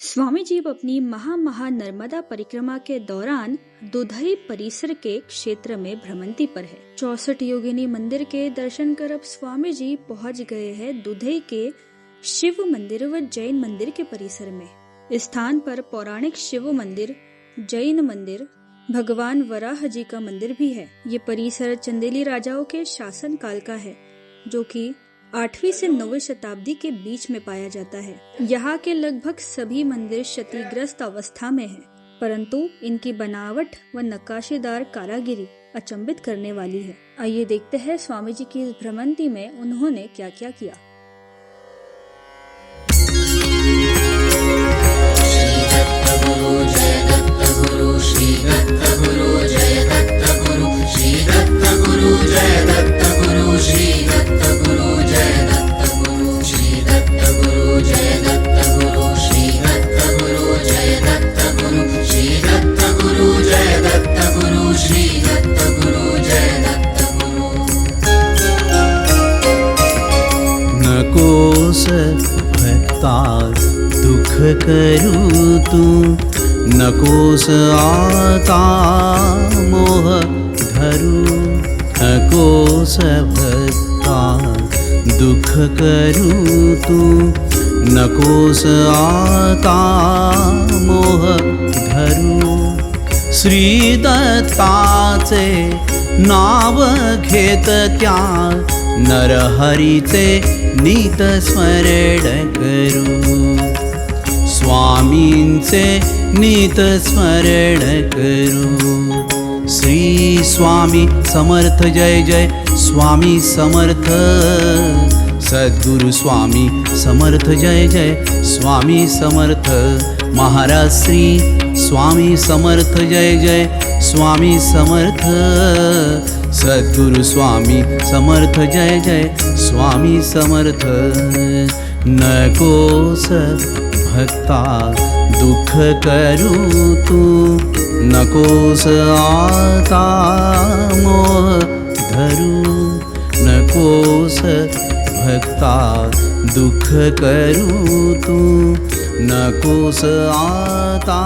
स्वामी जी अपनी महा नर्मदा परिक्रमा के दौरान दुधई परिसर के क्षेत्र में भ्रमंती पर है। 64 योगिनी मंदिर के दर्शन कर अब स्वामी जी पहुंच गए हैं दुधई के शिव मंदिर व जैन मंदिर के परिसर में। इस स्थान पर पौराणिक शिव मंदिर, जैन मंदिर, भगवान वराह जी का मंदिर भी है। ये परिसर चंदेली राजाओं के शासन काल का है, जो कि 8वीं से 9वीं शताब्दी के बीच में पाया जाता है। यहाँ के लगभग सभी मंदिर क्षतिग्रस्त अवस्था में हैं, परंतु इनकी बनावट व नक्काशीदार कारागिरी अचंभित करने वाली है। आइए देखते हैं स्वामी जी की इस भ्रमंती में उन्होंने क्या क्या किया। भक्ता दुख करू तू, नकोस आता मोह धरू। नकोस भक्ता दुख करू तू, नकोस आता मोह धरू। श्री दत्ताचे नाव घेत त्या, नरहरीचे नीत स्मरण करू। स्वामींचे नीत स्मरण करू। श्री स्वामी समर्थ जय जय स्वामी समर्थ। सद्गुरु स्वामी समर्थ जय जय स्वामी समर्थ। महाराज श्री स्वामी समर्थ जय जय स्वामी समर्थ। सद्गुरु स्वामी समर्थ जय जय स्वामी समर्थ। नकोस भक्ता दुख करू तू, नकोस आता मोह धरू। नकोस भक्ता दुख करू तू, नकोस आता